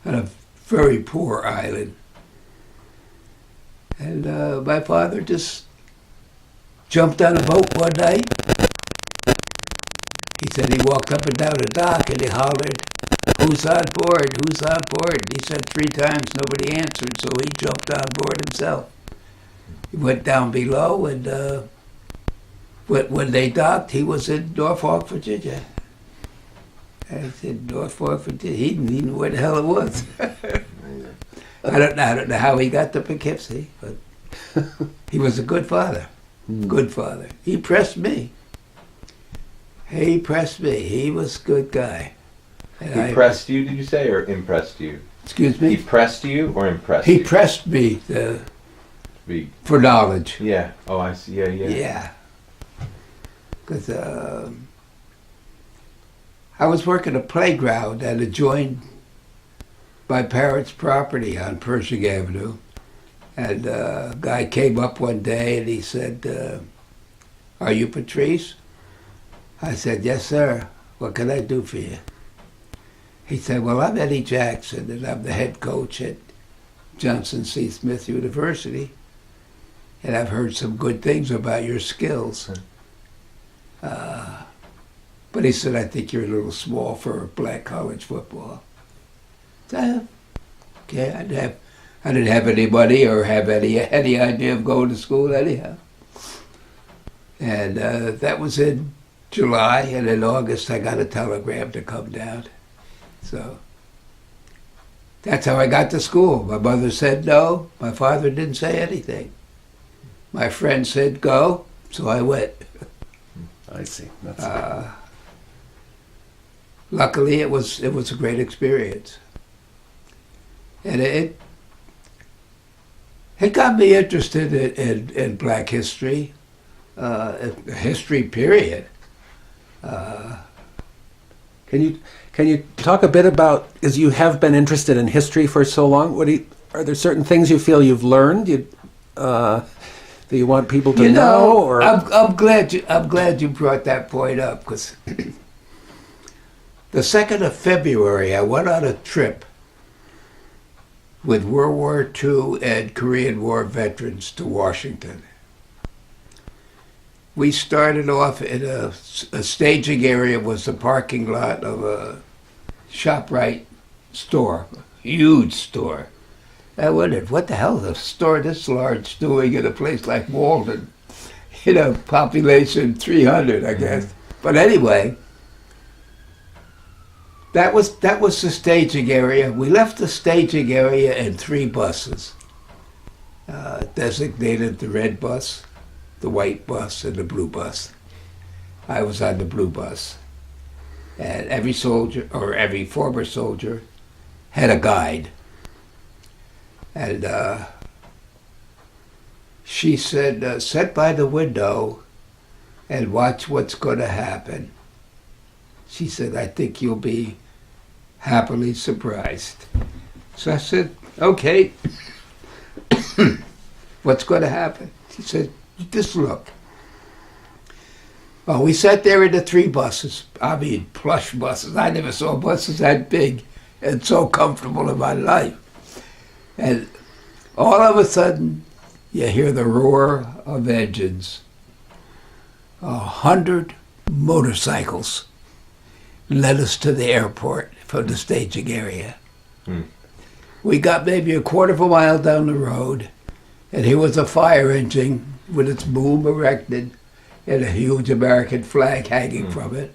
on a very poor island. And my father just jumped on a boat one night. He said he walked up and down the dock and he hollered, "Who's on board? Who's on board?" And he said 3 times, nobody answered, so he jumped on board himself. He went down below, and when they docked, he was in Norfolk, Virginia. I said, Norfolk, Virginia? He didn't even know where the hell it was. I don't know how he got to Poughkeepsie, but he was a good father. Good father. He pressed me. He pressed me. He was a good guy. And he pressed you, did you say, or impressed you? Excuse me? He pressed you or impressed you? He pressed me for knowledge. Yeah. Oh, I see. Yeah. Yeah. Because I was working a playground that adjoined my parents' property on Pershing Avenue. And a guy came up one day and he said, "Are you Patrice?" I said, "Yes, sir. What can I do for you?" He said, "Well, I'm Eddie Jackson, and I'm the head coach at Johnson C. Smith University, and I've heard some good things about your skills. But," he said, "I think you're a little small for black college football." So, okay, I didn't have any money or have any idea of going to school anyhow. And that was in July, and in August I got a telegram to come down. So that's how I got to school. My mother said no. My father didn't say anything. My friend said go, so I went. I see. Luckily, it was a great experience, and it got me interested in Black history, history period. Can you talk a bit about, as you have been interested in history for so long, are there certain things you feel you've learned that you want people to know? Or? I'm glad you brought that point up, because the 2nd of February I went on a trip with World War II and Korean War veterans to Washington. We started off in a staging area, was the parking lot of a ShopRite store, huge store. I wondered, what the hell is a store this large doing in a place like Walden? Population 300, I guess. But anyway, that was the staging area. We left the staging area in 3 buses, designated the red bus, the white bus, and the blue bus. I was on the blue bus. And every soldier, or every former soldier, had a guide. And she said, sit by the window and watch what's going to happen. She said, I think you'll be happily surprised. So I said, okay, what's going to happen? She said, just look. Well, we sat there in the 3 buses. I mean, plush buses. I never saw buses that big and so comfortable in my life. And all of a sudden, you hear the roar of engines. 100 motorcycles led us to the airport from the staging area. We got maybe a quarter of a mile down the road, and here was a fire engine with its boom erected and a huge American flag hanging from it.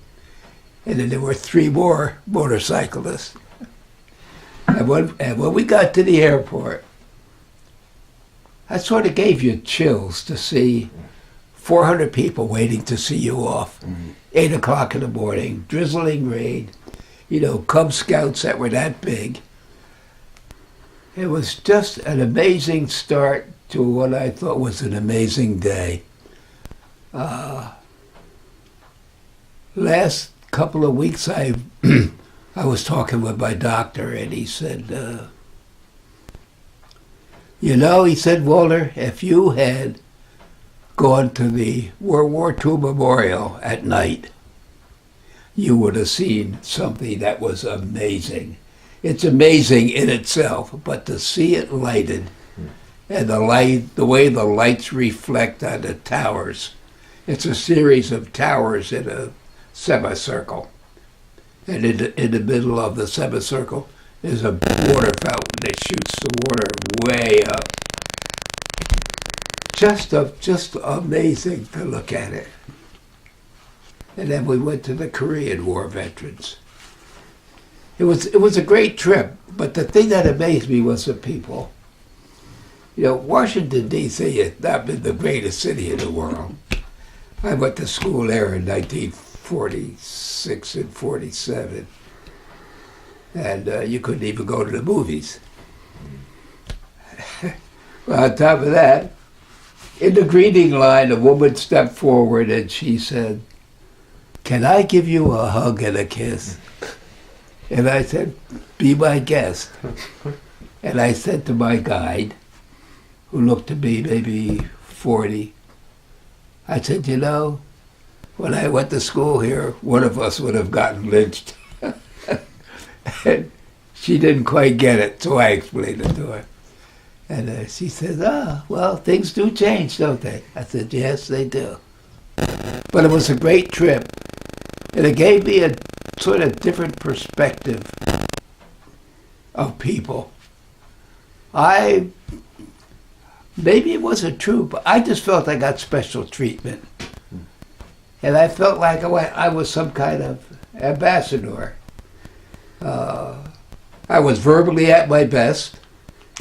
And then there were 3 more motorcyclists. And when we got to the airport, that sort of gave you chills to see 400 people waiting to see you off. 8 o'clock in the morning, drizzling rain, Cub Scouts that were that big. It was just an amazing start to what I thought was an amazing day. Last couple of weeks, I was talking with my doctor, and he said, he said, Walter, if you had gone to the World War II Memorial at night, you would have seen something that was amazing. it's amazing in itself, but to see it lighted and the way the lights reflect on the towers, it's a series of towers in a semicircle. And in the middle of the semicircle is a water fountain that shoots the water way up. Just amazing to look at it. And then we went to the Korean War veterans. It was a great trip, but the thing that amazed me was the people. You know, Washington, D.C. has not been the greatest city in the world. I went to school there in 1946 and 47, and you couldn't even go to the movies. Well, on top of that, in the greeting line, a woman stepped forward and she said, "Can I give you a hug and a kiss?" And I said, "Be my guest." And I said to my guide, who looked to be maybe 40, I said, "You know, when I went to school here, one of us would have gotten lynched." And she didn't quite get it, so I explained it to her. And she said, well, things do change, don't they? I said, "Yes, they do." But it was a great trip, and it gave me a sort of different perspective of people. Maybe it wasn't true, but I just felt I got special treatment. And I felt like I was some kind of ambassador. I was verbally at my best,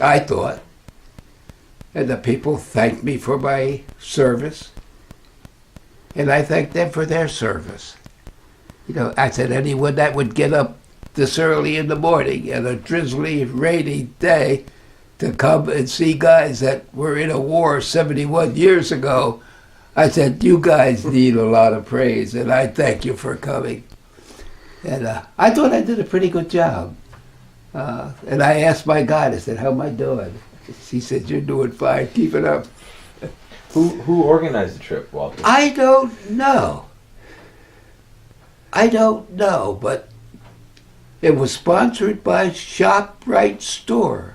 I thought. And the people thanked me for my service. And I thanked them for their service. You know, I said anyone that would get up this early in the morning on a drizzly, rainy day to come and see guys that were in a war 71 years ago, I said, you guys need a lot of praise, and I thank you for coming. And I thought I did a pretty good job. And I asked my guide, I said, "How am I doing?" He said, "You're doing fine, keep it up." Who organized the trip, Walter? I don't know, but it was sponsored by ShopRite Store.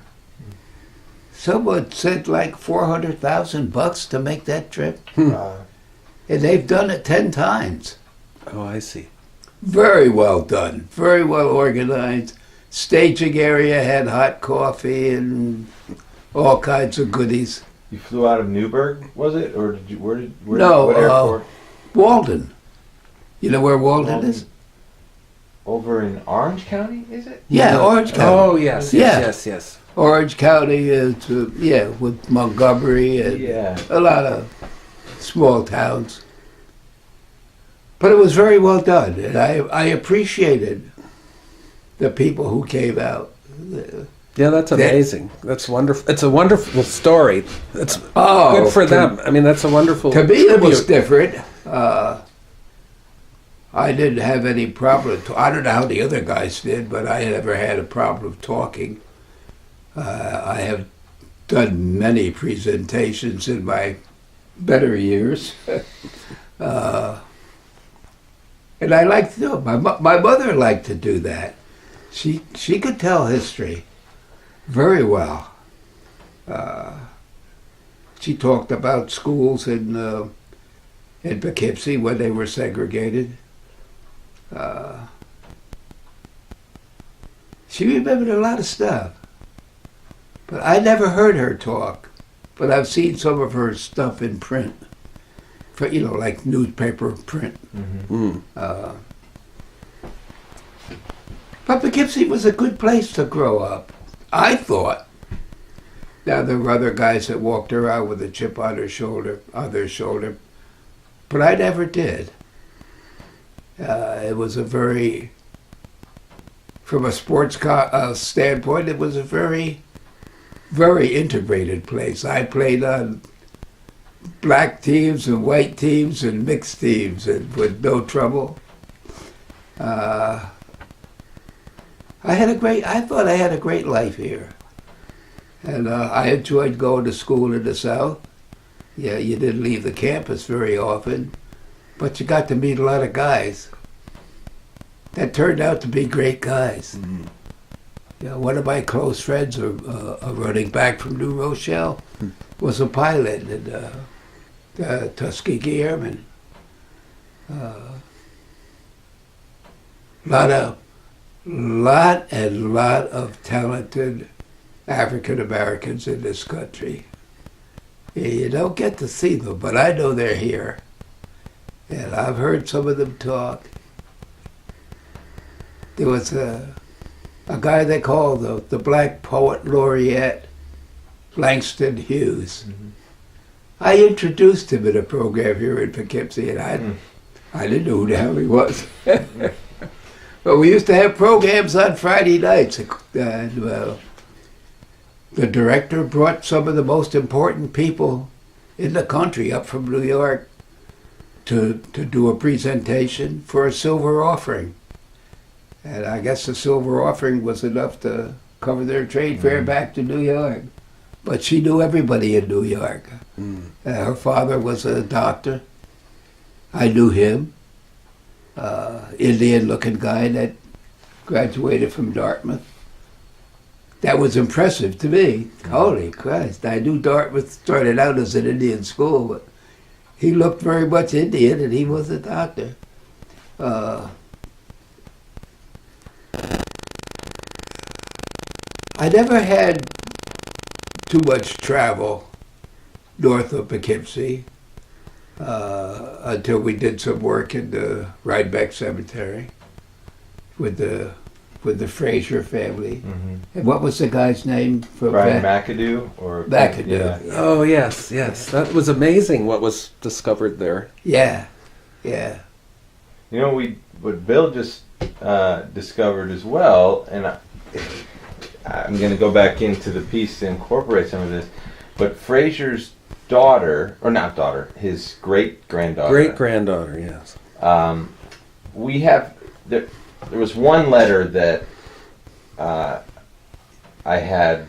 Someone sent like $400,000 to make that trip. And they've done it 10 times. Oh, I see. Very well done, very well organized. Staging area had hot coffee and all kinds of goodies. You flew out of Newburgh, was it? Or did you, what No, airport? Walden. You know where Walden is? Over in Orange County, is it? Yeah, Orange County. Oh, yes, Yeah. yes. Orange County is, with Montgomery and a lot of small towns. But it was very well done, and I appreciated the people who came out. Yeah, that's amazing. That's wonderful. It's a wonderful story. It's good for them. I mean, that's a wonderful To me, it was tribute. different. I didn't have any problem. I don't know how the other guys did, but I never had a problem talking. I have done many presentations in my better years. And I like to do it. My mother liked to do that. She could tell history very well. She talked about schools in Poughkeepsie when they were segregated. She remembered a lot of stuff. But I never heard her talk. But I've seen some of her stuff in print. For, like newspaper print. Mm-hmm. But Poughkeepsie was a good place to grow up, I thought. Now there were other guys that walked around with a chip on their shoulder, but I never did. It was from a sports standpoint, it was a very, very integrated place. I played on black teams and white teams and mixed teams, and with no trouble. I thought I had a great life here. And I enjoyed going to school in the South. Yeah, you didn't leave the campus very often, but you got to meet a lot of guys that turned out to be great guys. Mm-hmm. one of my close friends, a running back from New Rochelle, was a pilot in the Tuskegee Airmen. Lot of talented African Americans in this country. You don't get to see them, but I know they're here. And I've heard some of them talk. There was a guy they called the Black Poet Laureate, Langston Hughes. Mm-hmm. I introduced him in a program here in Poughkeepsie, and I didn't know who the hell he was. But we used to have programs on Friday nights, and the director brought some of the most important people in the country up from New York to do a presentation for a silver offering. And I guess the silver offering was enough to cover their train fare back to New York. But she knew everybody in New York. Her father was a doctor. I knew him. Indian-looking guy that graduated from Dartmouth. That was impressive to me. Holy Christ. I knew Dartmouth started out as an Indian school, but he looked very much Indian, and he was a doctor. I never had too much travel north of Poughkeepsie until we did some work in the Rhinebeck Cemetery with the Fraser family. Mm-hmm. And what was the guy's name? Brian McAdoo? McAdoo. Yeah. Oh, yes. That was amazing what was discovered there. Yeah. You know, what Bill just discovered as well, and I'm going to go back into the piece to incorporate some of this, but Fraser's daughter, or not daughter, his great-granddaughter. Great-granddaughter, yes. We have, there was one letter that I had,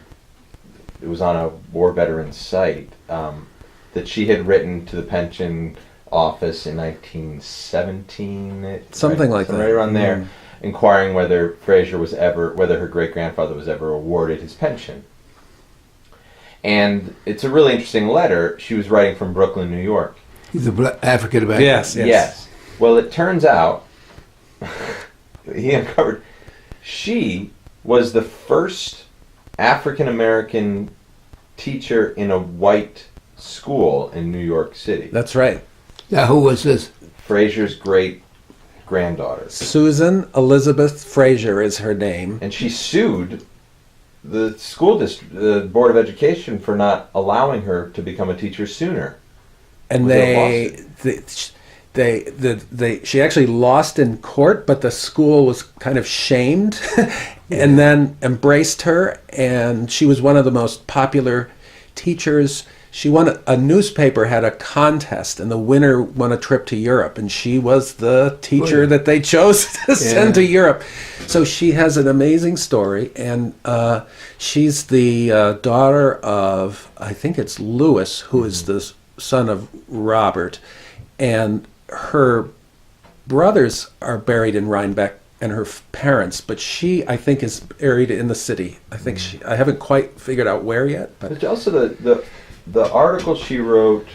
it was on a war veteran's site, that she had written to the pension office in 1917. Something like that. Right around there. Inquiring whether her great-grandfather was ever awarded his pension. And it's a really interesting letter. She was writing from Brooklyn, New York. He's African American. Yes. Well, it turns out, he uncovered, she was the first African American teacher in a white school in New York City. That's right. Now, who was this? Fraser's great-granddaughter. Susan Elizabeth Fraser is her name. And she sued the school district, the Board of Education, for not allowing her to become a teacher sooner. And she actually lost in court, but the school was kind of shamed and then embraced her, and she was one of the most popular teachers. She won a newspaper had a contest, and the winner won a trip to Europe, and she was the teacher that they chose to send to Europe. So she has an amazing story, and she's the daughter of, I think it's Louis, who is the son of Robert, and her brothers are buried in Rhinebeck, and her parents, but she, I think, is buried in the city. I think I haven't quite figured out where yet. But it's also the article she wrote,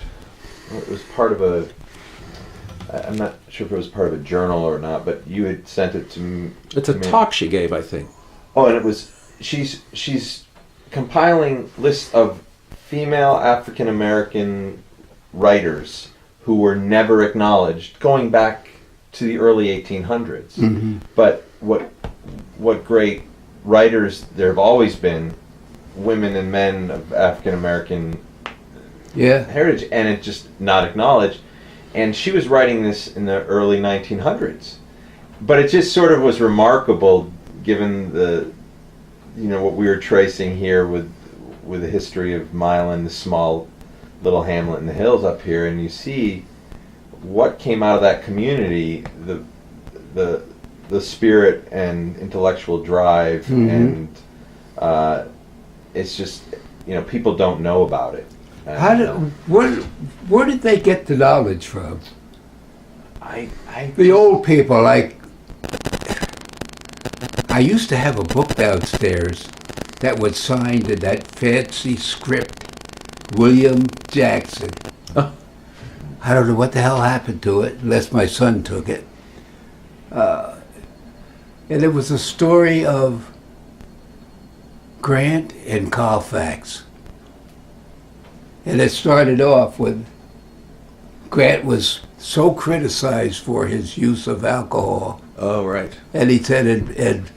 it was part of I'm not sure if it was part of a journal or not, but you had sent it to me. It's a talk she gave, I think. Oh, and it was, she's compiling lists of female African American writers who were never acknowledged, going back to the early 1800s. Mm-hmm. But what great writers there have always been, women and men of African American heritage, and it's just not acknowledged. And she was writing this in the early 1900s, but it just sort of was remarkable, given what we were tracing here with the history of Milan, the small little hamlet in the hills up here, and you see what came out of that community, the spirit and intellectual drive, and it's just, people don't know about it. Where did they get the knowledge from? The old people, like, I used to have a book downstairs that was signed in that fancy script, William Jackson. Oh. I don't know what the hell happened to it, unless my son took it. And it was a story of Grant and Colfax. And it started off with Grant was so criticized for his use of alcohol. Oh, right. And he said, and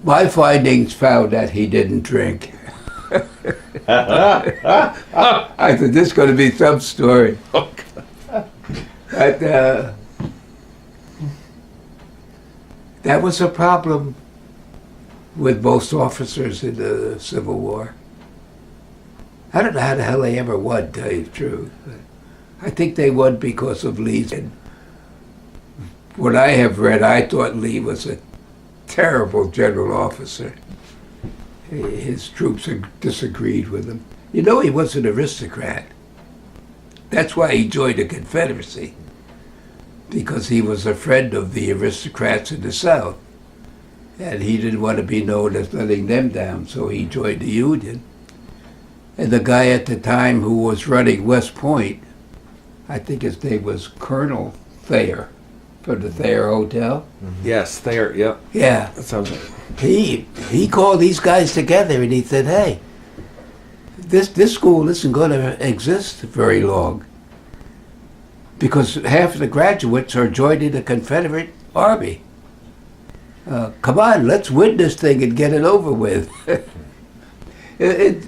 my findings found that he didn't drink. I said, this is going to be some story. But that was a problem with most officers in the Civil War. I don't know how the hell they ever won, to tell you the truth. I think they won because of Lee's. And what I have read, I thought Lee was a terrible general officer. His troops disagreed with him. You know, he was an aristocrat. That's why he joined the Confederacy, because he was a friend of the aristocrats in the South. And he didn't want to be known as letting them down, so he joined the Union. And the guy at the time who was running West Point, I think his name was Colonel Thayer, from the Thayer Hotel. Mm-hmm. Yes, Thayer, yeah. Yeah. That sounds right. He called these guys together and he said, hey, this school isn't going to exist very long, because half of the graduates are joining the Confederate Army. Come on, let's win this thing and get it over with. It's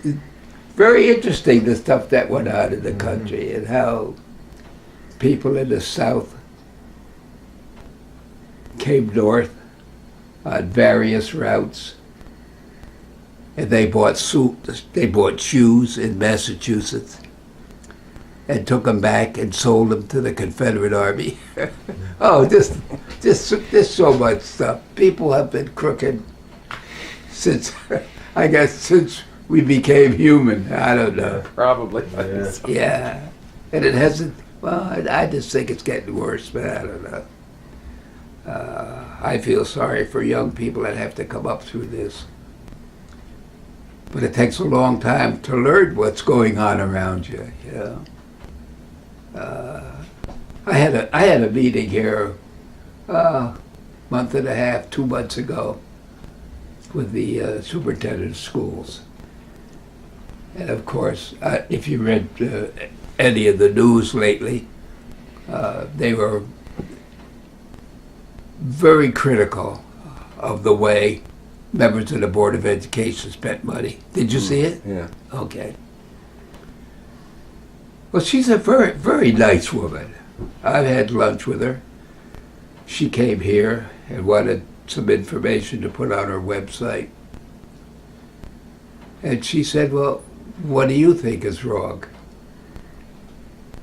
very interesting, the stuff that went on in the country and how people in the South came north on various routes, and they bought shoes in Massachusetts and took them back and sold them to the Confederate Army. Oh, just so much stuff. People have been crooked since, I guess, since we became human. I don't know. Probably. Yeah. And it hasn't, well, I just think it's getting worse, but I don't know. I feel sorry for young people that have to come up through this. But it takes a long time to learn what's going on around you, you know. I had a meeting here month and a half, 2 months ago with the superintendent of schools. And of course, if you read any of the news lately, they were very critical of the way members of the Board of Education spent money. Did you see it? Yeah. Okay. Well, she's a very, very nice woman. I've had lunch with her. She came here and wanted some information to put on her website. And she said, well, what do you think is wrong?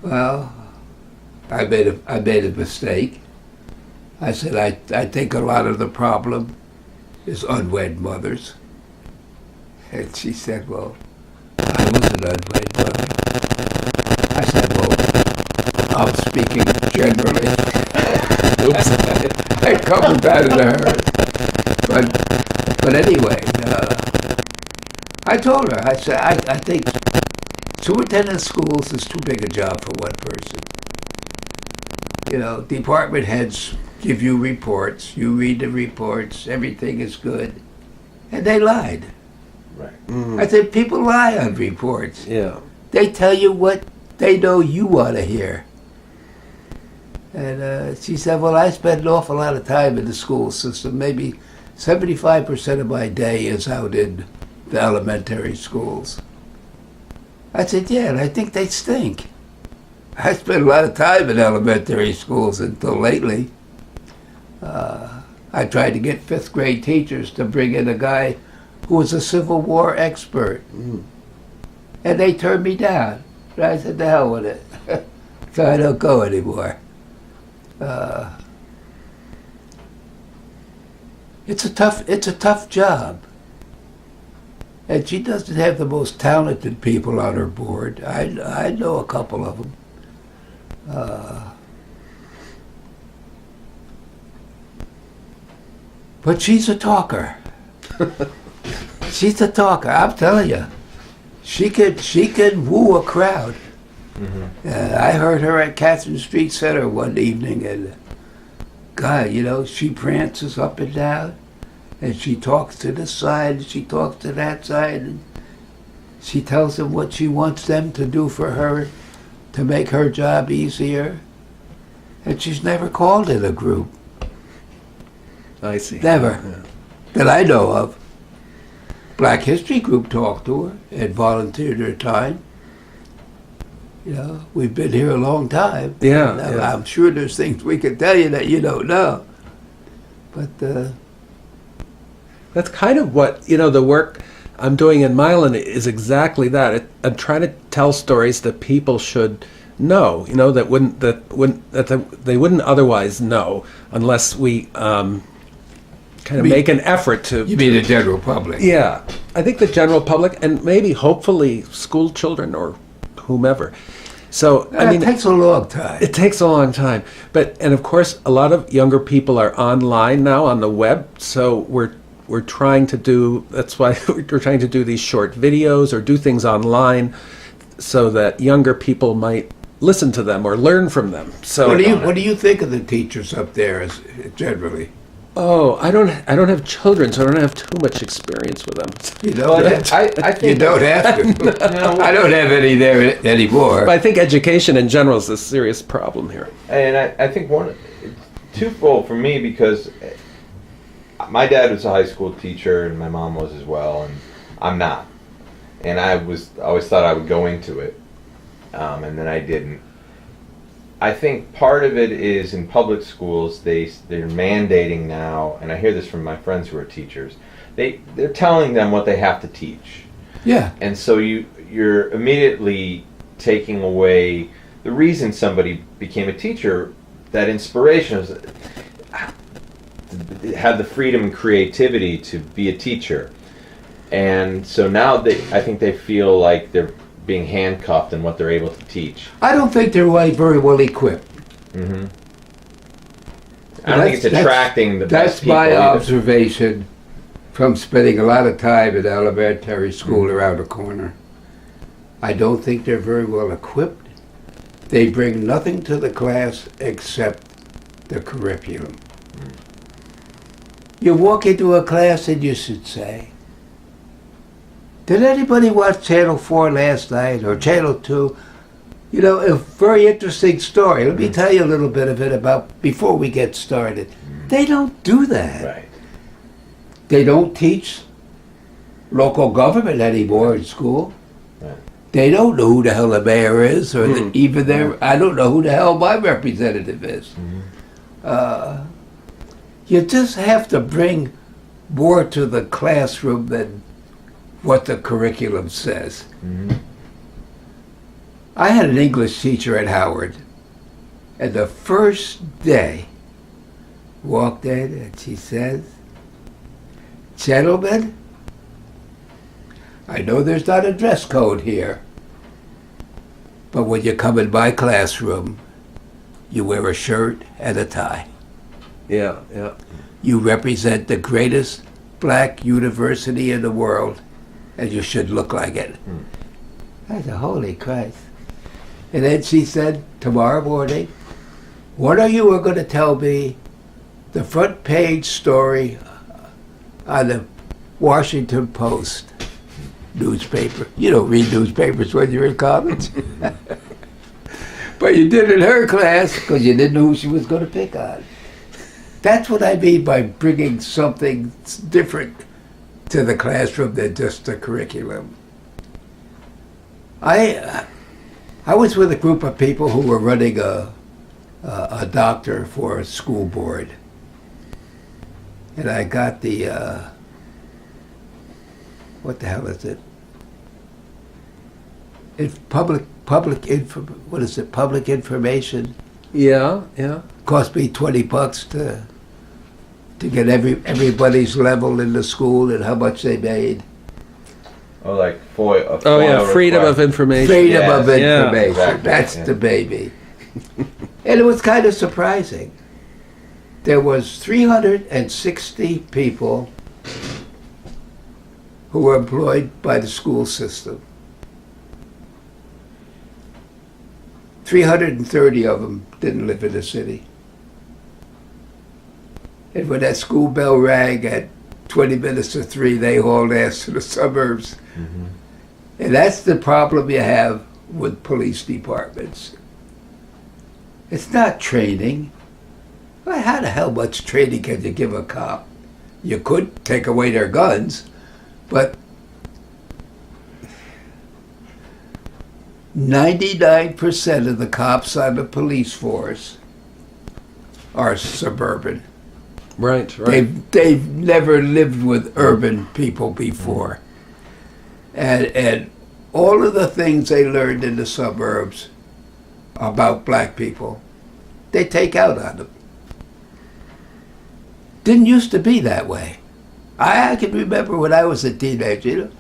Well, I made a mistake. I said, I think a lot of the problem is unwed mothers. And she said, well, I was an unwed mother. I said, well, I'm speaking generally. Oops. I covered that in a hurry. But anyway, I told her, I said, I think superintendent of schools is too big a job for one person. You know, department heads give you reports, you read the reports, everything is good. And they lied. Right. Mm. I said, people lie on reports. Yeah. They tell you what they know you want to hear. And she said, well, I spend an awful lot of time in the school system. Maybe 75% of my day is out in the elementary schools. I said, yeah, and I think they stink. I spent a lot of time in elementary schools until lately. I tried to get 5th grade teachers to bring in a guy who was a Civil War expert. Mm. And they turned me down. And I said, the hell with it. So I don't go anymore. It's a tough job. And she doesn't have the most talented people on her board. I know a couple of them. But she's a talker. She's a talker. I'm telling you, she could woo a crowd. Mm-hmm. I heard her at Catherine Street Center one evening, and God, she prances up and down, and she talks to this side, and she talks to that side, and she tells them what she wants them to do for her to make her job easier. And she's never called in a group. I see. Never. Yeah. That I know of. Black History Group talked to her and volunteered her time. We've been here a long time. Yeah, And I'm sure there's things we can tell you that you don't know. But that's kind of what, the work I'm doing in Milan is exactly that. I'm trying to tell stories that people should know, that they wouldn't otherwise know unless we kind of make an effort to. You mean the general public? Yeah, I think the general public and maybe hopefully school children or whomever. So it takes a long time. It takes a long time, and of course a lot of younger people are online now on the web. So we're trying to do. That's why we're trying to do these short videos or do things online, so that younger people might listen to them or learn from them. So what do you think of the teachers up there generally? Oh, I don't have children, so I don't have too much experience with them. I think you don't have to. I don't have any there anymore. But I think education in general is a serious problem here. And I think twofold for me, because my dad was a high school teacher and my mom was as well, and I'm not. And I always thought I would go into it, and then I didn't. I think part of it is in public schools they're mandating now, and I hear this from my friends who are teachers. They're telling them what they have to teach. Yeah. And so you're immediately taking away the reason somebody became a teacher, that inspiration was had the freedom and creativity to be a teacher. And so now I think they feel like they're being handcuffed in what they're able to teach. I don't think they're very well equipped. Mm-hmm. I don't think it's attracting the best people. That's my either. observation from spending a lot of time in elementary school around the corner. I don't think they're very well equipped. They bring nothing to the class except the curriculum. You walk into a class and you should say, did anybody watch Channel 4 last night, or Channel 2? A very interesting story. Let me tell you a little bit of it before we get started. They don't do that. Right. They don't teach local government anymore in school. Right. They don't know who the hell the mayor is, or even I don't know who the hell my representative is. You just have to bring more to the classroom than what the curriculum says. Mm-hmm. I had an English teacher at Howard, and the first day walked in and she says, "Gentlemen, I know there's not a dress code here, but when you come in my classroom, you wear a shirt and a tie. Yeah. You represent the greatest black university in the world, and you should look like it." I said, holy Christ. And then she said, tomorrow morning, one of you are going to tell me the front page story on the Washington Post newspaper. You don't read newspapers when you're in college. But you did in her class because you didn't know who she was going to pick on. That's what I mean by bringing something different to the classroom than just the curriculum. I was with a group of people who were running a doctor for a school board, and I got the what the hell is it? It's public information. Yeah. Cost me $20 to get everybody's level in the school and how much they made. Oh, like FOIA. Oh yeah, freedom of information. Freedom of information. Exactly. That's the baby. And it was kind of surprising. there was 360 people who were employed by the school system. 330 of them didn't live in the city. And when that school bell rang at 20 minutes to 3, they hauled ass to the suburbs. Mm-hmm. And that's the problem you have with police departments. It's not training. Well, how the hell much training can you give a cop? You could take away their guns, but 99% of the cops on the police force are suburban. Right. They've never lived with urban people before. And all of the things they learned in the suburbs about black people, they take out on them. Didn't used to be that way. I can remember when I was a teenager,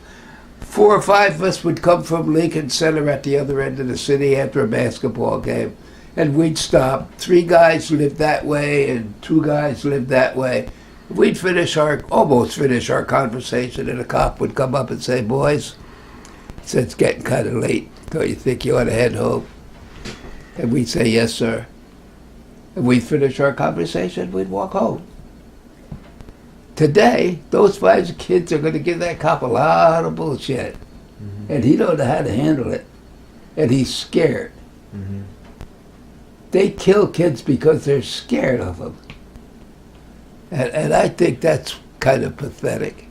4 or 5 of us would come from Lincoln Center at the other end of the city after a basketball game, and we'd stop. 3 guys lived that way and 2 guys lived that way. We'd almost finish our conversation, and a cop would come up and say, "Boys, it's getting kind of late. Don't you think you ought to head home?" And we'd say, "Yes, sir." And we'd finish our conversation, we'd walk home. Today, those 5 kids are going to give that cop a lot of bullshit. Mm-hmm. And he don't know how to handle it. And he's scared. Mm-hmm. They kill kids because they're scared of them. And I think that's kind of pathetic.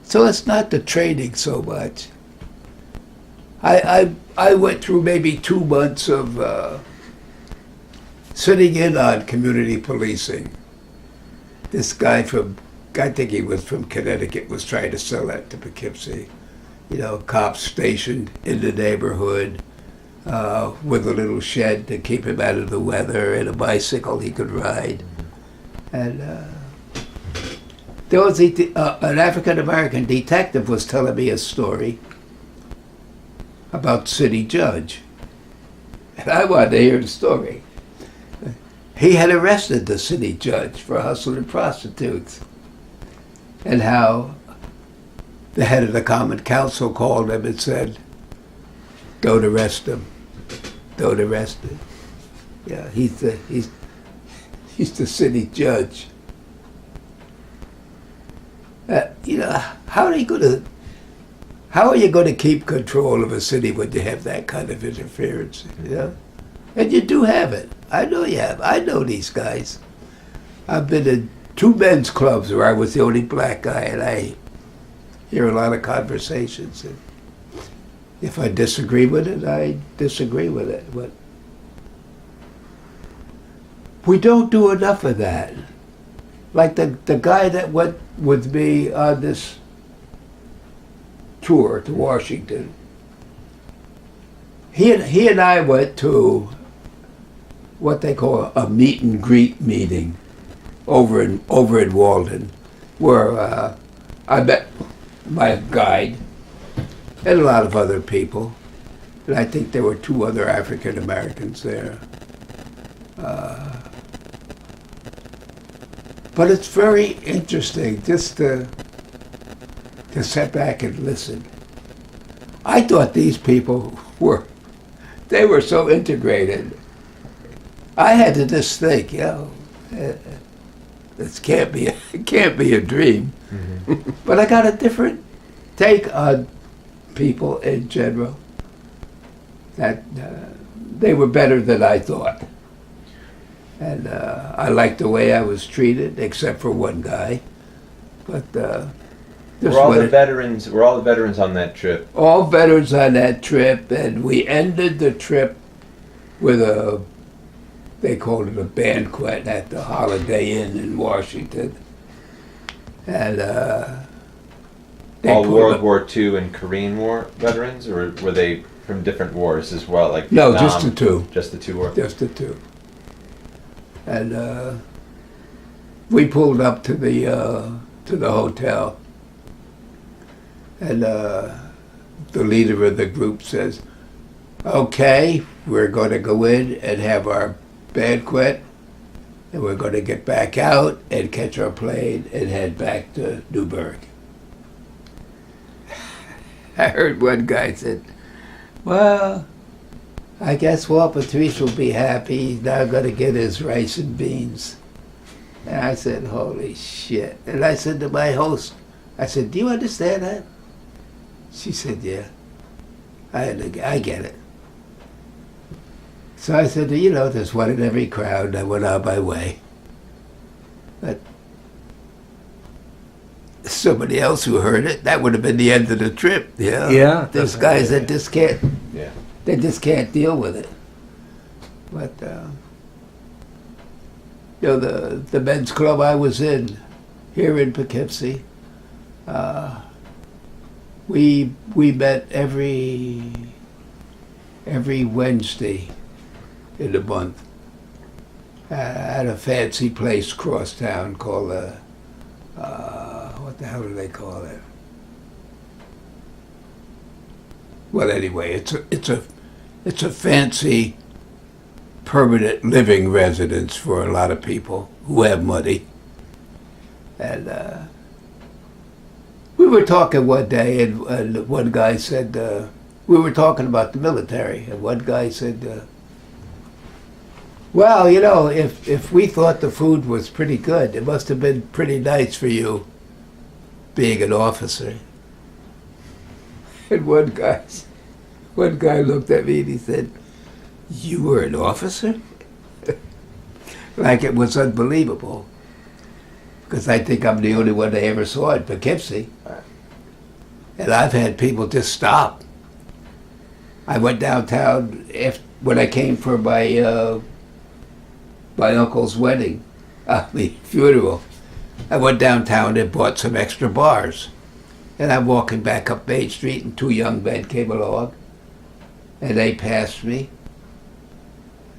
So it's not the training so much. I went through maybe 2 months of sitting in on community policing. This guy I think he was from Connecticut, was trying to sell that to Poughkeepsie. You know, cops stationed in the neighborhood with a little shed to keep him out of the weather and a bicycle he could ride. And there was an African-American detective was telling me a story about city judge. And I wanted to hear the story. He had arrested the city judge for hustling prostitutes, and how the head of the Common Council called him and said, "Don't arrest him. Don't arrest him." Yeah, he's the city judge. You know, how are you going to keep control of a city when you have that kind of interference? You know? And you do have it. I know you have. I know these guys. I've been in 2 men's clubs where I was the only black guy, and I hear a lot of conversations. And if I disagree with it, I disagree with it. But we don't do enough of that. Like the guy that went with me on this tour to Washington, he and I went to what they call a meet and greet meeting over in Walden, where I met my guide and a lot of other people. And I think there were 2 other African Americans there. But it's very interesting just to sit back and listen. I thought these people were so integrated. I had to just think, this can't be a dream. Mm-hmm. But I got a different take on people in general. That they were better than I thought. And I liked the way I was treated, except for one guy. But were all the veterans on that trip? All veterans on that trip, and we ended the trip with they called it a banquet at the Holiday Inn in Washington. And all World War II and Korean War veterans, or were they from different wars as well? Like no, Vietnam? just the 2. Just the 2 wars? Just the 2. And we pulled up to the hotel, and the leader of the group says, "Okay, we're going to go in and have our banquet, and we're going to get back out and catch our plane and head back to Newburgh. I heard one guy said, well, I guess Walt Patrice will be happy. He's now going to get his rice and beans. And I said, holy shit. And I said to my host, I said, do you understand that? She said, yeah. I get it. So I said, you know, there's one in every crowd. I went on my way. But somebody else who heard it, that would have been the end of the trip. You know? Yeah. There's guys that just can't, Yeah. they just can't deal with it. But, you know, the men's club I was in here in Poughkeepsie, we met every Wednesday in the month at a fancy place across town called what the hell do they call it? Well, anyway, it's a fancy permanent living residence for a lot of people who have money. And we were talking one day, and one guy said, we were talking about the military, and one guy said, well, you know, if we thought the food was pretty good, it must have been pretty nice for you being an officer. And one guy looked at me and he said, you were an officer? Like it was unbelievable. Because I think I'm the only one they ever saw in Poughkeepsie. And I've had people just stop. I went downtown when I came for my uncle's wedding, funeral. I went downtown and bought some extra bars. And I'm walking back up Main Street and two young men came along and they passed me.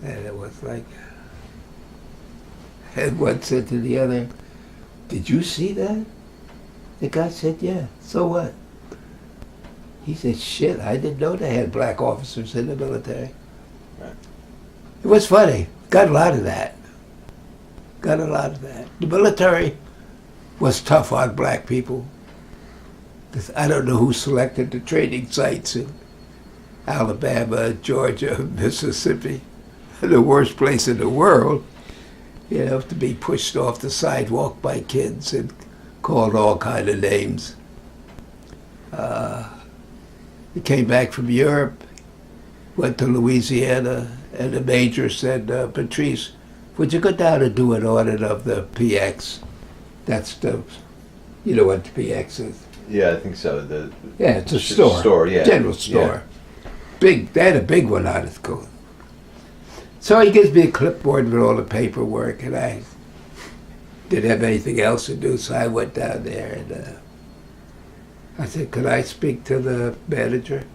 And it was like, and one said to the other, did you see that? The guy said, yeah, so what? He said, shit, I didn't know they had black officers in the military. Right. It was funny. Got a lot of that. The military was tough on black people. I don't know who selected the training sites in Alabama, Georgia, Mississippi. The worst place in the world, you know, to be pushed off the sidewalk by kids and called all kind of names. He came back from Europe, went to Louisiana, and the major said, Patrice, would you go down and do an audit of the PX? That's the, you know what the PX is? Yeah, I think so. Yeah, it's a store. Store, yeah. General store. Yeah. Big. They had a big one out of school. So he gives me a clipboard with all the paperwork, and I didn't have anything else to do, so I went down there and I said, could I speak to the manager?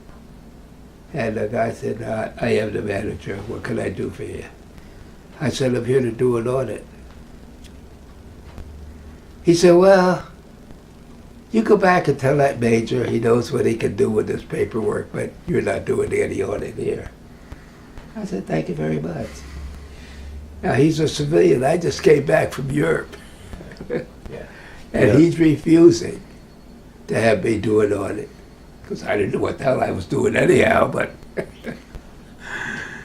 And the guy said, I am the manager. What can I do for you? I said, I'm here to do an audit. He said, well, you go back and tell that major he knows what he can do with this paperwork, but you're not doing any audit here. I said, thank you very much. Now, he's a civilian. I just came back from Europe. Yeah. And he's refusing to have me do an audit. Because I didn't know what the hell I was doing anyhow, but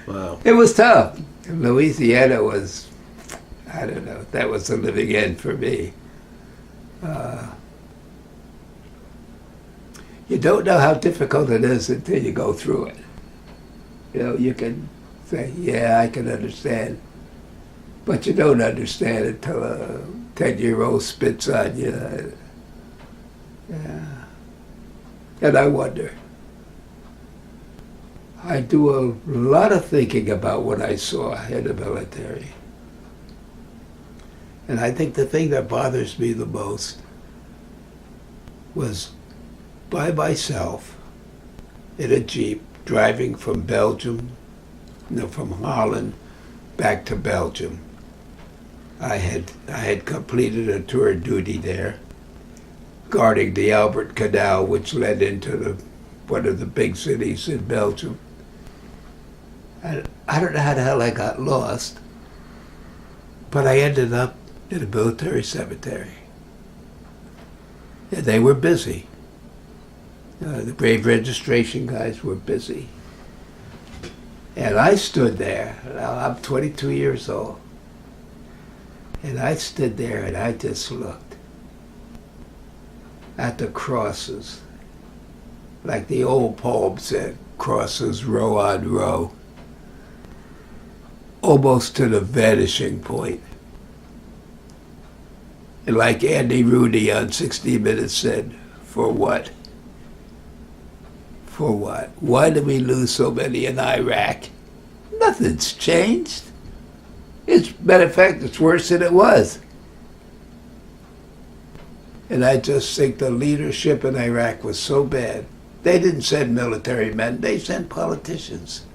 Wow. it was tough. Louisiana was, I don't know, that was the living end for me. You don't know how difficult it is until you go through it. You know, you can say, yeah, I can understand. But you don't understand until a 10-year-old spits on you. Yeah. And I wonder. I do a lot of thinking about what I saw in the military. And I think the thing that bothers me the most was by myself in a Jeep driving from Belgium, from Holland back to Belgium. I had completed a tour of duty there, guarding the Albert Canal, which led into one of the big cities in Belgium. And I don't know how the hell I got lost, But I ended up in a military cemetery. And they were busy. The grave registration guys were busy. And I stood there. Now, I'm 22 years old. And I stood there and I just looked at the crosses. Like the old poem said, crosses row on row. Almost to the vanishing point. And like Andy Rooney on 60 Minutes said, for what? For what? Why did we lose so many in Iraq? Nothing's changed. Matter of fact, it's worse than it was. And I just think the leadership in Iraq was so bad. They didn't send military men, they sent politicians.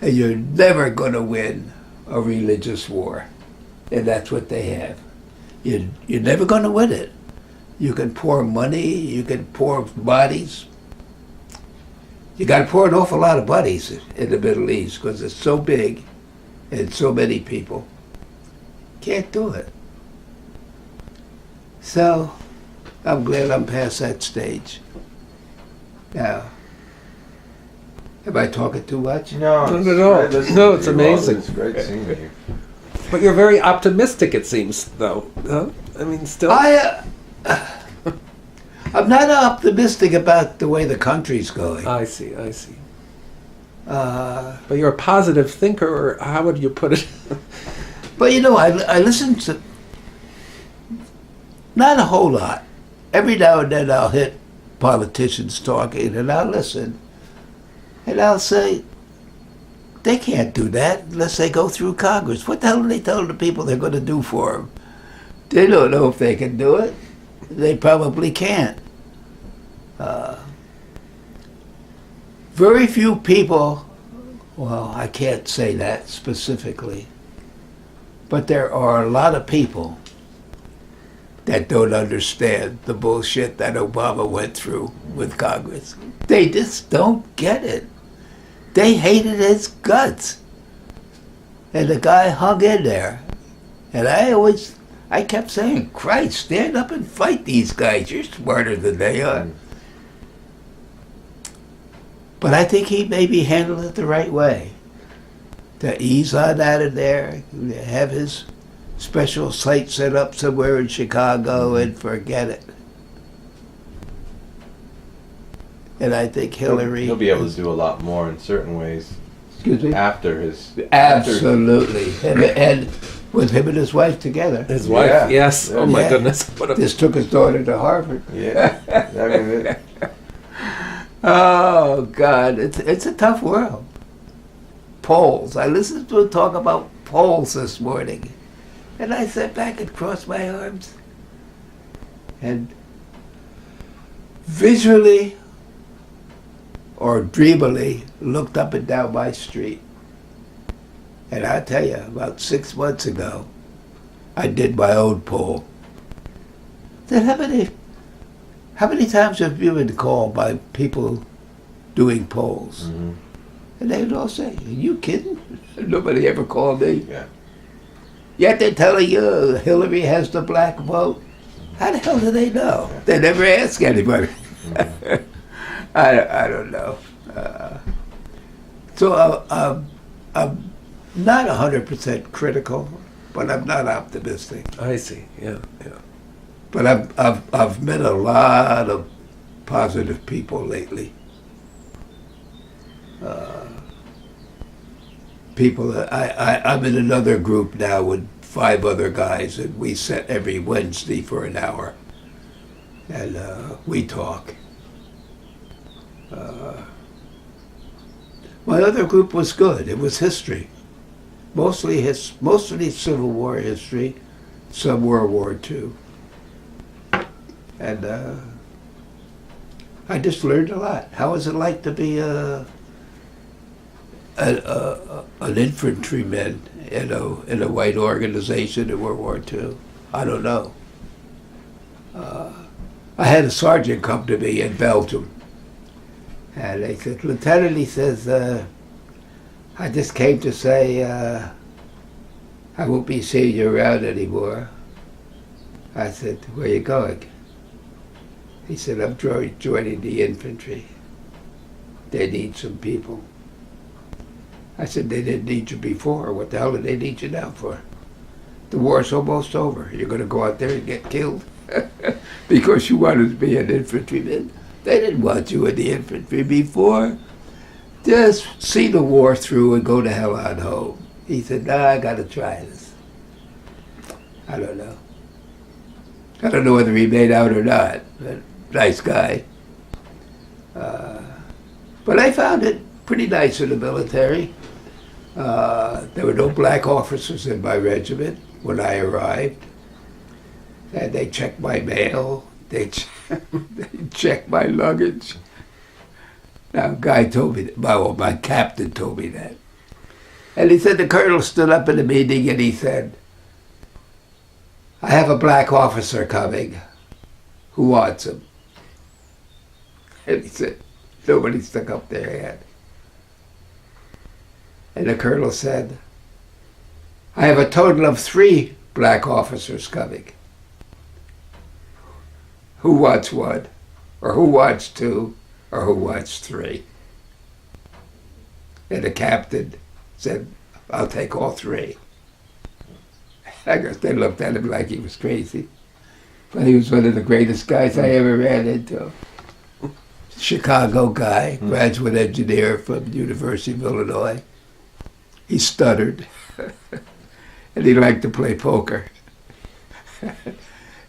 And you're never going to win a religious war. And that's what they have. You're never going to win it. You can pour money, you can pour bodies. You got to pour an awful lot of bodies in the Middle East because it's so big and so many people. Can't do it. So, I'm glad I'm past that stage. Now, am I talking too much? No, No, it's amazing. It's great seeing you. But you're very optimistic, it seems, though. Huh? I mean, still. I'm not optimistic about the way the country's going. I see. But you're a positive thinker, or how would you put it? But I listen to, not a whole lot. Every now and then I'll hit politicians talking and I'll listen. And I'll say, they can't do that unless they go through Congress. What the hell are they telling the people they're going to do for them? They don't know if they can do it. They probably can't. Very few people, well, I can't say that specifically, but there are a lot of people that don't understand the bullshit that Obama went through with Congress. They just don't get it. They hated his guts. And the guy hung in there. And I kept saying, Christ, stand up and fight these guys. You're smarter than they are. But I think he maybe handled it the right way. To ease on out of there, have his special site set up somewhere in Chicago and forget it. And I think Hillary... He'll be able to do a lot more in certain ways. Excuse me? After his... Absolutely. And with him and his wife together. His wife, yes. Oh my goodness. Just took his daughter to Harvard. Yeah. I mean, Oh, God. It's a tough world. Polls. I listened to him talk about polls this morning. And I sat back and crossed my arms. And visually or dreamily looked up and down my street. And I'll tell you, about 6 months ago, I did my own poll. I said, how many times have you been called by people doing polls? Mm-hmm. And they would all say, are you kidding? Nobody ever called me. Yeah. Yet they're telling you Hillary has the black vote. How the hell do they know? Yeah. They never ask anybody. Mm-hmm. I don't know. So I'm not 100% critical, but I'm not optimistic. I see. Yeah. But I've met a lot of positive people lately. I'm in another group now with 5 other guys, and we sit every Wednesday for an hour, and we talk. My other group was good. It was history, mostly Civil War history, some World War II, and I just learned a lot. How was it like to be an infantryman in a white organization in World War II? I don't know. I had a sergeant come to me in Belgium. And they said, Lieutenant, he says, I just came to say I won't be seeing you around anymore. I said, where are you going? He said, I'm joining the infantry. They need some people. I said, they didn't need you before. What the hell do they need you now for? The war's almost over. You're going to go out there and get killed because you wanted to be an infantryman. They didn't want you in the infantry before. Just see the war through and go to hell on home. He said, nah, I got to try this. I don't know. I don't know whether he made out or not, but nice guy. But I found it pretty nice in the military. There were no black officers in my regiment when I arrived. And they checked my mail. They checked my luggage. Now, a guy told me that, my captain told me that. And he said the colonel stood up in a meeting and he said, I have a black officer coming. Who wants him? And he said, nobody stuck up their hand. And the colonel said, I have a total of 3 black officers coming. Who wants 1? Or who wants 2? Or who wants 3? And the captain said, I'll take all 3. I guess they looked at him like he was crazy. But he was one of the greatest guys I ever ran into. Chicago guy, graduate engineer from the University of Illinois. He stuttered. And he liked to play poker.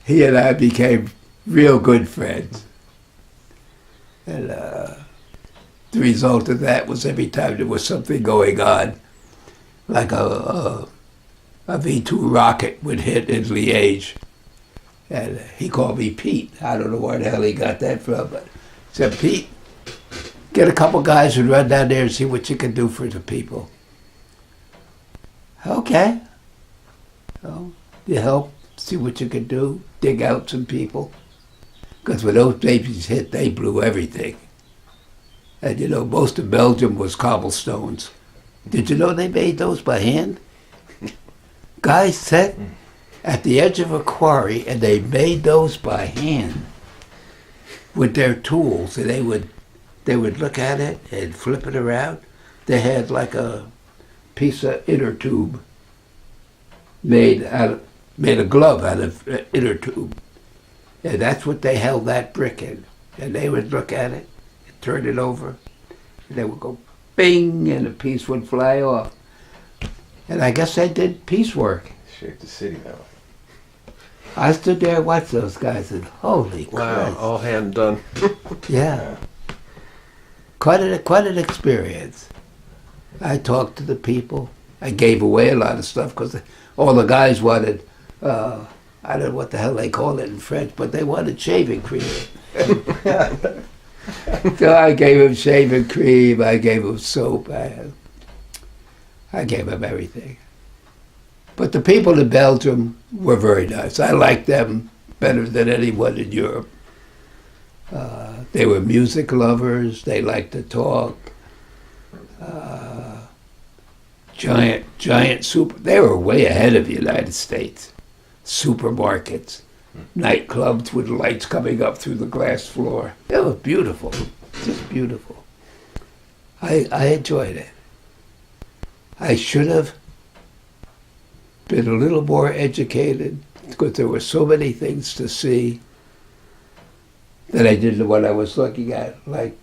He and I became real good friends. And the result of that was every time there was something going on, like a V-2 rocket would hit in Liège. And he called me Pete. I don't know where the hell he got that from, but he said, Pete, get a couple guys and run down there and see what you can do for the people. Okay. So you help, see what you can do, dig out some people. Because when those babies hit, they blew everything. And you know, most of Belgium was cobblestones. Did you know they made those by hand? Guys sat at the edge of a quarry and they made those by hand with their tools. And they would look at it and flip it around. They had like a piece of inner tube made a glove out of inner tube. And that's what they held that brick in. And they would look at it, and turn it over, and they would go bing, and a piece would fly off. And I guess they did piecework. Shaped the city that way. I stood there and watched those guys and holy Wow, Christ. all hand done. Yeah. Quite an experience. I talked to the people. I gave away a lot of stuff because all the guys wanted, I don't know what the hell they call it in French, but they wanted shaving cream. So I gave them shaving cream, I gave them soap, I gave them everything. But the people in Belgium were very nice. I liked them better than anyone in Europe. They were music lovers, they liked to talk. Giant super, they were way ahead of the United States. Supermarkets, nightclubs with lights coming up through the glass floor. It was beautiful, just beautiful. I enjoyed it. I should have been a little more educated because there were so many things to see that I didn't know what I was looking at, like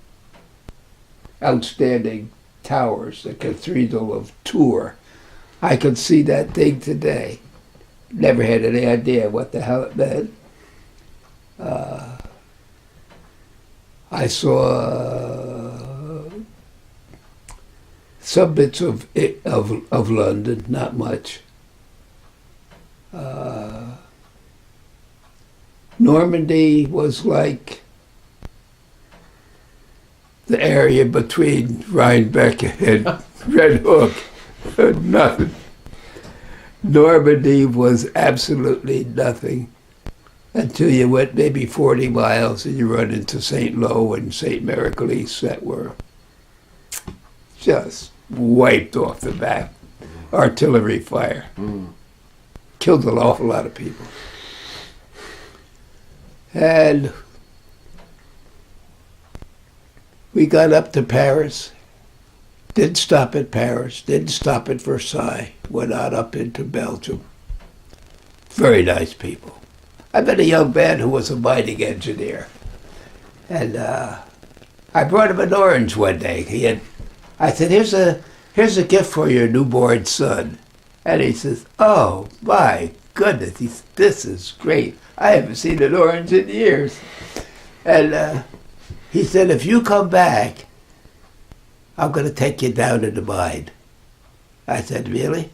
outstanding towers, the Cathedral of Tours. I could see that thing today. Never had any idea what the hell it meant. I saw some bits of London, not much. Normandy was like the area between Rhinebeck and Red Hook. Nothing. Normandy was absolutely nothing until you went maybe 40 miles and you run into St. Lo and St. Miraculous that were just wiped off the map. Artillery fire. Killed an awful lot of people. And we got up to Paris. Didn't stop at Paris. Didn't stop at Versailles. Went on up into Belgium. Very nice people. I met a young man who was a mining engineer. And I brought him an orange one day. I said, here's a gift for your newborn son. And he says, oh, my goodness, this is great. I haven't seen an orange in years. And he said, if you come back, I'm going to take you down to the mine. I said, really?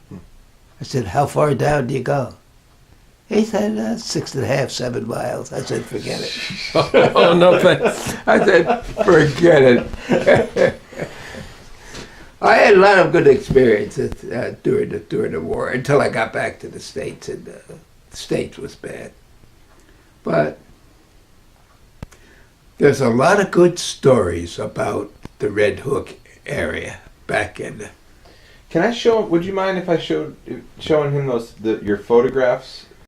I said, how far down do you go? He said, 6.5, 7 miles. I said, forget it. Oh, no thanks. I said, forget it. I had a lot of good experiences during the war until I got back to the States, and the States was bad. But there's a lot of good stories about the Red Hook area back in. Can I show? Would you mind if I showing him your photographs